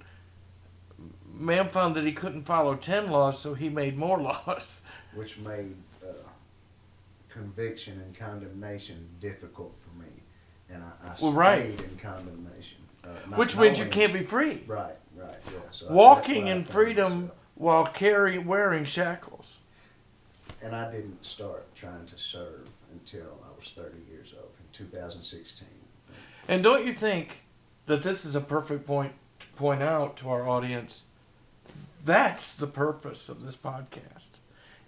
[SPEAKER 1] man found that he couldn't follow 10 laws, so he made more laws.
[SPEAKER 2] Which made conviction and condemnation difficult for me, and I
[SPEAKER 1] Well,
[SPEAKER 2] stayed
[SPEAKER 1] right.
[SPEAKER 2] in condemnation.
[SPEAKER 1] Which means you can't be free.
[SPEAKER 2] Right, yeah. So
[SPEAKER 1] Walking
[SPEAKER 2] that's where I
[SPEAKER 1] in
[SPEAKER 2] found
[SPEAKER 1] freedom
[SPEAKER 2] myself.
[SPEAKER 1] while wearing shackles.
[SPEAKER 2] And I didn't start trying to serve until I was 30 years old, in 2016.
[SPEAKER 1] And don't you think that this is a perfect point to point out to our audience? That's the purpose of this podcast.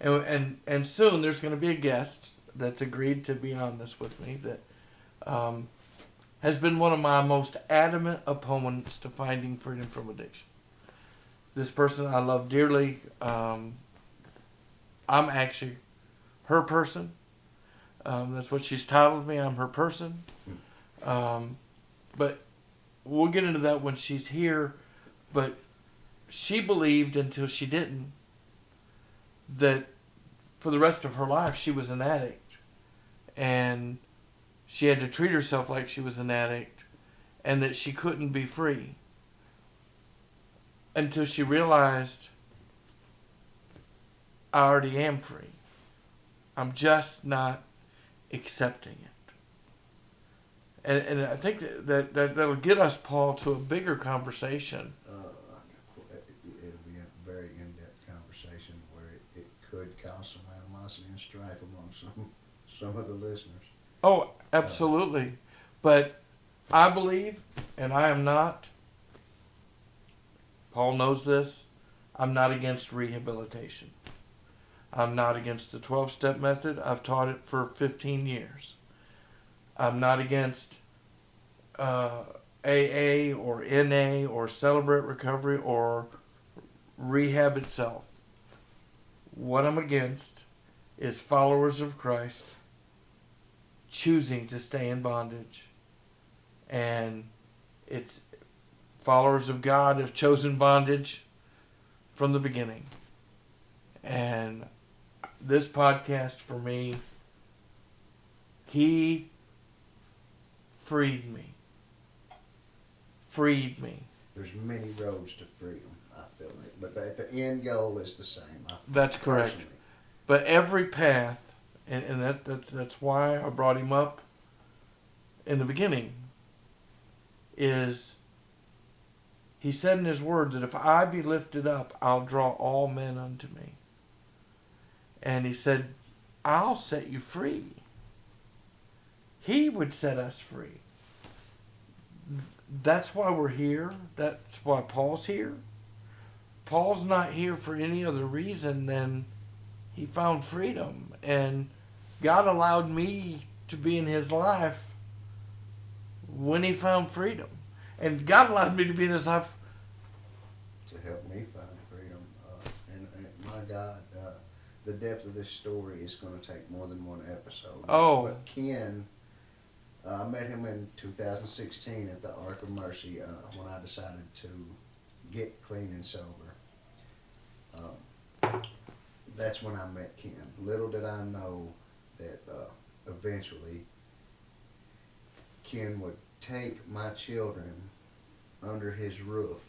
[SPEAKER 1] And soon there's going to be a guest that's agreed to be on this with me that has been one of my most adamant opponents to finding freedom from addiction. This person I love dearly. I'm actually her person. That's what she's titled me. I'm her person. But we'll get into that when she's here. But she believed until she didn't that for the rest of her life she was an addict. And she had to treat herself like she was an addict. And that she couldn't be free. Until she realized, I already am free. I'm just not accepting it. And I think that'll get us, Paul, to a bigger conversation.
[SPEAKER 2] It'll be a very in-depth conversation where it could cause some animosity and strife among some of the listeners.
[SPEAKER 1] Oh, absolutely. But I believe, and I am not, Paul knows this, I'm not against rehabilitation. I'm not against the 12-step method. I've taught it for 15 years. I'm not against AA or NA or Celebrate Recovery or rehab itself. What I'm against is followers of Christ choosing to stay in bondage. And it's followers of God have chosen bondage from the beginning. And this podcast for me, he freed me.
[SPEAKER 2] There's many roads to freedom, I feel like. But the end goal is the same.
[SPEAKER 1] That's correct.
[SPEAKER 2] Personally.
[SPEAKER 1] But every path, and that's why I brought him up in the beginning, is he said in his word that if I be lifted up, I'll draw all men unto me. And he said, I'll set you free. He would set us free. That's why we're here. That's why Paul's here. Paul's not here for any other reason than he found freedom. And God allowed me to be in his life when he found freedom. And God allowed me to be in his life
[SPEAKER 2] to help me find freedom. And my God, the depth of this story is going to take more than one episode.
[SPEAKER 1] Oh.
[SPEAKER 2] But Ken, I met him in 2016 at the Ark of Mercy when I decided to get clean and sober. That's when I met Ken. Little did I know that eventually Ken would take my children under his roof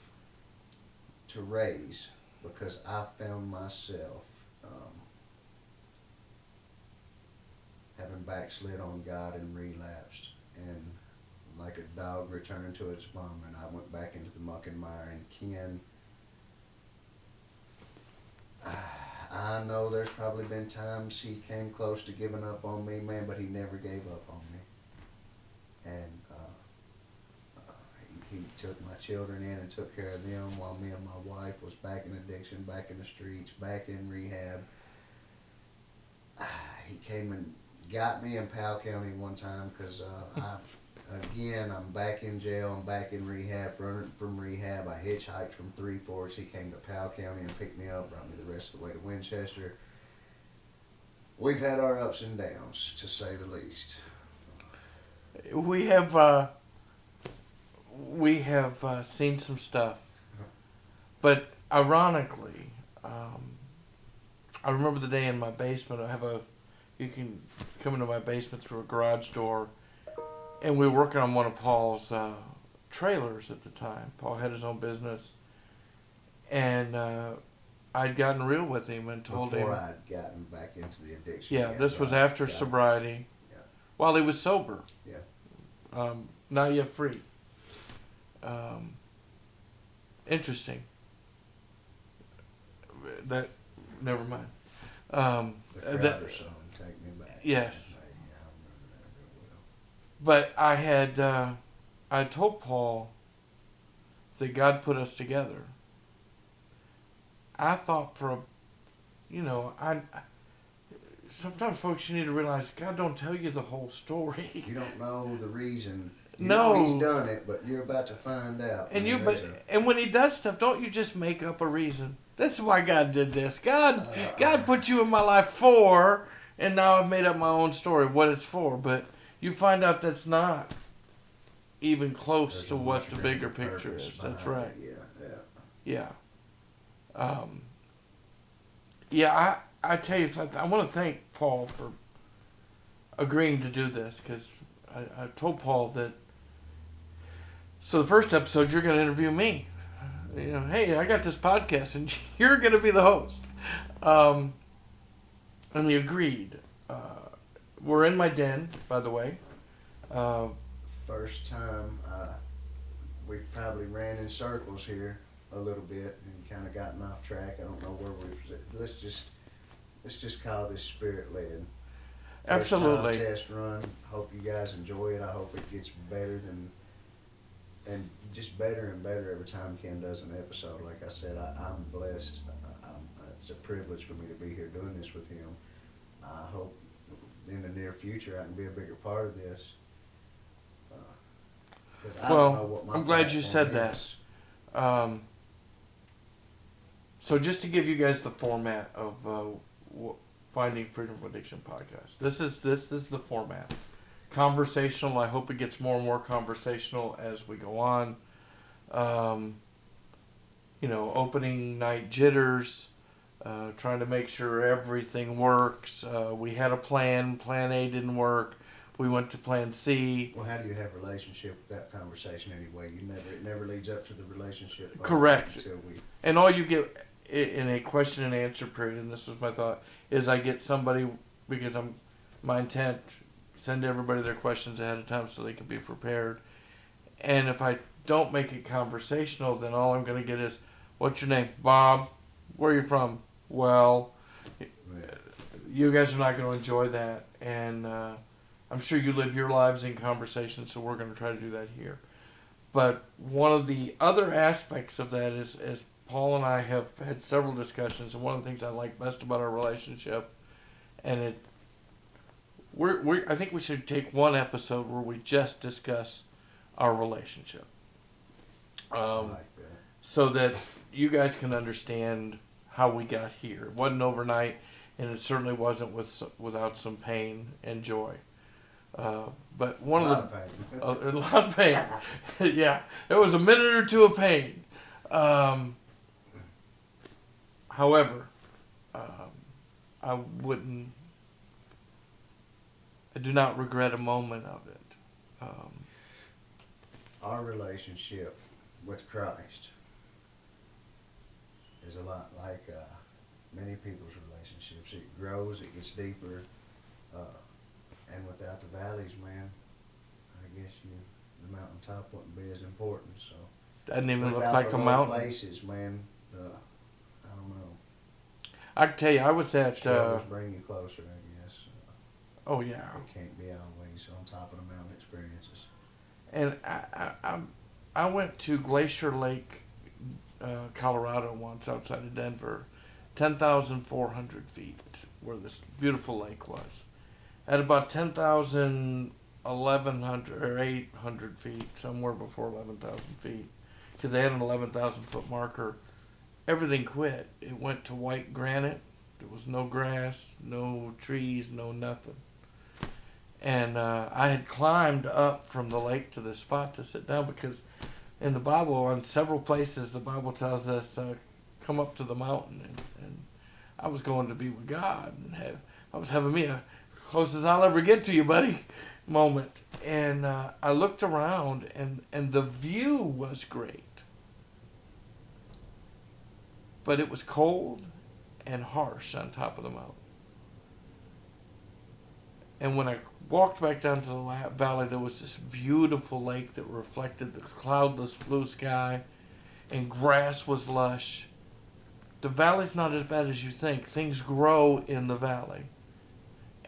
[SPEAKER 2] to raise, because I found myself having backslid on God and relapsed, and like a dog returned to its vomit, I went back into the muck and mire. And Ken, I know there's probably been times he came close to giving up on me, man, but he never gave up on me. And he took my children in and took care of them while me and my wife was back in addiction, back in the streets, back in rehab. He came and got me in Powell County one time because I'm back in jail, I'm back in rehab, running from rehab. I hitchhiked from Three Forks. He came to Powell County and picked me up, brought me the rest of the way to Winchester. We've had our ups and downs, to say the least.
[SPEAKER 1] We have seen some stuff, but ironically, I remember the day in my basement. You can come into my basement through a garage door, and we were working on one of Paul's trailers at the time. Paul had his own business, and I'd gotten real with him and told him.
[SPEAKER 2] Before I'd gotten back into the addiction.
[SPEAKER 1] Yeah, this was after sobriety.
[SPEAKER 2] Yeah.
[SPEAKER 1] While he was sober.
[SPEAKER 2] Yeah.
[SPEAKER 1] Not yet free. Interesting. That, never mind.
[SPEAKER 2] The Crowder song, Take Me Back.
[SPEAKER 1] Yes.
[SPEAKER 2] Yeah, I remember that real well.
[SPEAKER 1] But I told Paul that God put us together. I thought sometimes folks, you need to realize God don't tell you the whole story.
[SPEAKER 2] You don't know the reason. You
[SPEAKER 1] No.
[SPEAKER 2] know He's done it, but you're about to find out.
[SPEAKER 1] And when He does stuff, don't you just make up a reason? This is why God did this. God put you in my life for, and now I've made up my own story what it's for. But you find out that's not even close to what the bigger picture is. That's right.
[SPEAKER 2] Yeah.
[SPEAKER 1] Yeah. I tell you, I want to thank Paul for agreeing to do this, because I told Paul that. So the first episode, you're going to interview me. Hey, I got this podcast, and you're going to be the host. And he agreed. We're in my den, by the way.
[SPEAKER 2] First time, we've probably ran in circles here a little bit and kind of gotten off track. I don't know where let's just call this spirit led.
[SPEAKER 1] Absolutely.
[SPEAKER 2] First time test run. Hope you guys enjoy it. I hope it gets better and just better and better every time Ken does an episode. Like I said, I'm blessed. It's a privilege for me to be here doing this with him. I hope in the near future I can be a bigger part of this.
[SPEAKER 1] I'm glad you said that. So just to give you guys the format of Finding Freedom from Addiction podcast. This is the format. Conversational. I hope it gets more and more conversational as we go on. Opening night jitters. Trying to make sure everything works. We had a plan. Plan A didn't work. We went to Plan C.
[SPEAKER 2] Well, how do you have a relationship with that conversation anyway? It never leads up to the relationship.
[SPEAKER 1] Correct. And all you get in a question and answer period, and this was my thought, is I get somebody, because my intent, send everybody their questions ahead of time so they can be prepared. And if I don't make it conversational, then all I'm going to get is, what's your name? Bob. Where are you from? Well, you guys are not going to enjoy that. And I'm sure you live your lives in conversation, so we're going to try to do that here. But one of the other aspects of that is, as Paul and I have had several discussions, and one of the things I like best about our relationship, and I think we should take one episode where we just discuss our relationship,
[SPEAKER 2] I like that.
[SPEAKER 1] so that you guys can understand how we got here. It wasn't overnight, and it certainly wasn't without some pain and joy. But a lot of pain. Yeah, there was a minute or two of pain. However, I do not regret a moment of it.
[SPEAKER 2] Our relationship with Christ is a lot like many people's relationships. It grows, it gets deeper, and without the valleys, man, I guess the mountaintop wouldn't be as important. So
[SPEAKER 1] Doesn't even look
[SPEAKER 2] without
[SPEAKER 1] like
[SPEAKER 2] the
[SPEAKER 1] a
[SPEAKER 2] low
[SPEAKER 1] mountain.
[SPEAKER 2] places, man, I don't know.
[SPEAKER 1] I can tell you, I was at.
[SPEAKER 2] Struggles bring you closer, I guess.
[SPEAKER 1] Oh yeah.
[SPEAKER 2] It can't be always on top of the mountain experiences.
[SPEAKER 1] And I went to Glacier Lake, Colorado once outside of Denver, 10,400 feet, where this beautiful lake was. At about 10,000, 1,100 or 800 feet, somewhere before 11,000 feet, because they had an 11,000 foot marker, everything quit. It went to white granite. There was no grass, no trees, no nothing. And I had climbed up from the lake to this spot to sit down because in the Bible, on several places, the Bible tells us, come up to the mountain. And I was going to be with God. And I was having me a closest I'll ever get to you, buddy, moment. And I looked around, and the view was great. But it was cold and harsh on top of the mountain. And when I walked back down to the valley, there was this beautiful lake that reflected the cloudless blue sky, and grass was lush. The valley's not as bad as you think. Things grow in the valley,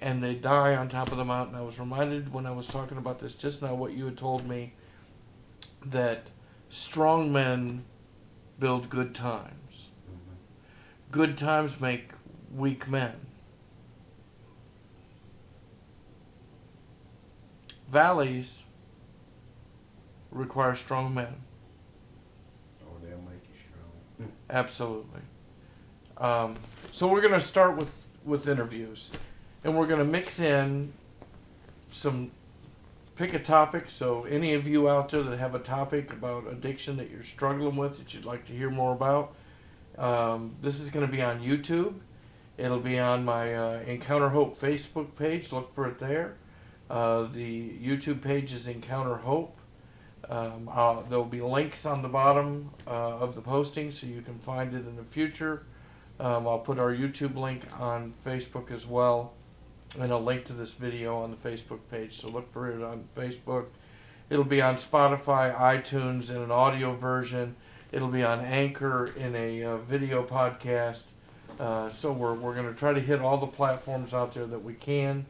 [SPEAKER 1] and they die on top of the mountain. I was reminded when I was talking about this just now what you had told me, that strong men build good times.
[SPEAKER 2] Mm-hmm.
[SPEAKER 1] Good times make weak men. Valleys require strong men.
[SPEAKER 2] Or they'll make you strong.
[SPEAKER 1] Absolutely. So we're going to start with interviews. And we're going to mix in pick a topic. So any of you out there that have a topic about addiction that you're struggling with, that you'd like to hear more about, this is going to be on YouTube. It'll be on my Encounter Hope Facebook page. Look for it there. The YouTube page is Encounter Hope. There'll be links on the bottom of the posting so you can find it in the future. I'll put our YouTube link on Facebook as well, and a link to this video on the Facebook page. So look for it on Facebook. It'll be on Spotify, iTunes in an audio version. It'll be on Anchor in a video podcast. So we're going to try to hit all the platforms out there that we can.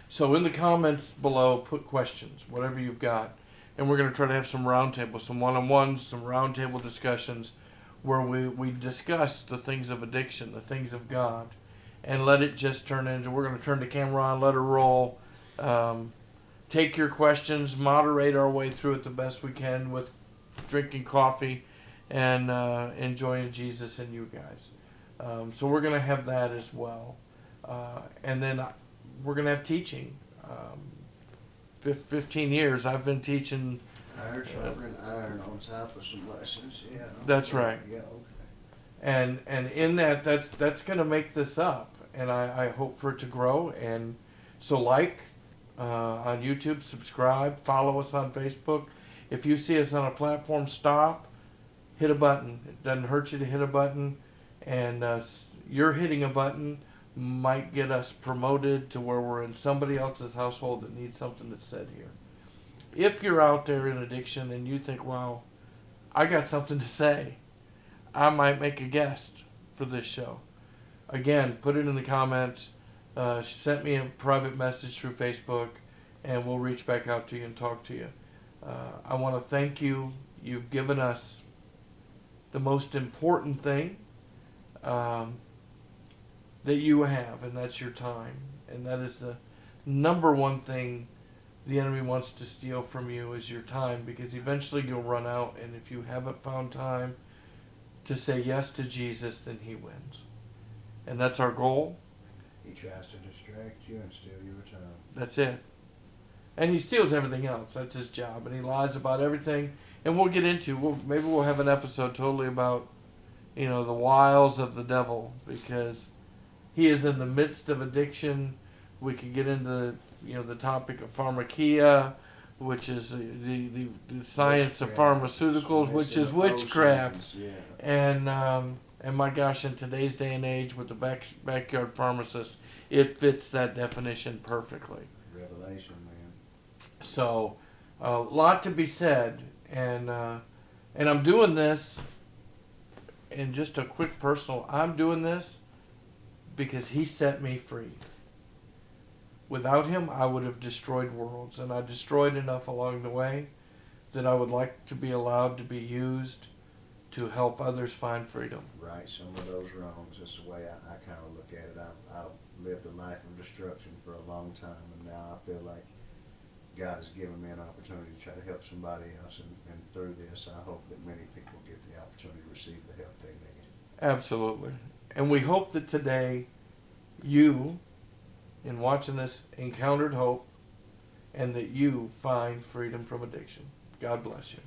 [SPEAKER 1] So in the comments below, put questions, whatever you've got. And we're going to try to have some roundtables, some one-on-ones, some roundtable discussions where we discuss the things of addiction, the things of God, and let it just turn into, we're going to turn the camera on, let her roll, take your questions, moderate our way through it the best we can with drinking coffee and enjoying Jesus and you guys. So we're going to have that as well. And then we're going to have teaching. 15 years I've been teaching.
[SPEAKER 2] Iron sharpening iron on top of some lessons. Yeah.
[SPEAKER 1] That's right.
[SPEAKER 2] Yeah. Okay.
[SPEAKER 1] And in that's going to make this up, and I hope for it to grow. And so on YouTube, subscribe, follow us on Facebook. If you see us on a platform, stop, hit a button. It doesn't hurt you to hit a button, and you're hitting a button might get us promoted to where we're in somebody else's household that needs something that's said here. If you're out there in addiction and you think, wow, I got something to say, I might make a guest for this show. Again, put it in the comments. She sent me a private message through Facebook, and we'll reach back out to you and talk to you. I want to thank you. You've given us the most important thing that you have, and that's your time. And that is the number one thing the enemy wants to steal from you is your time, because eventually you'll run out, and if you haven't found time to say yes to Jesus, then he wins. And that's our goal.
[SPEAKER 2] He tries to distract you and steal your time.
[SPEAKER 1] That's it. And he steals everything else. That's his job. And he lies about everything. And we'll get into, maybe we'll have an episode totally about, the wiles of the devil, because he is in the midst of addiction. We could get into, the topic of pharmakia. which is the science of
[SPEAKER 2] Witchcraft.
[SPEAKER 1] pharmaceuticals, which is
[SPEAKER 2] Messing
[SPEAKER 1] witchcraft.
[SPEAKER 2] potions, yeah.
[SPEAKER 1] And my gosh, in today's day and age with the backyard pharmacist, it fits that definition perfectly.
[SPEAKER 2] Revelation, man.
[SPEAKER 1] So, a lot to be said, and I'm doing this. And just a quick personal, I'm doing this because he set me free. Without him, I would have destroyed worlds, and I destroyed enough along the way that I would like to be allowed to be used to help others find freedom.
[SPEAKER 2] Right some of those wrongs. That's the way I kind of look at it. I've lived a life of destruction for a long time, and now I feel like God has given me an opportunity to try to help somebody else, and through this, I hope that many people get the opportunity to receive the help they need.
[SPEAKER 1] Absolutely. And we hope that today you, in watching this, encountered hope, and that you find freedom from addiction. God bless you.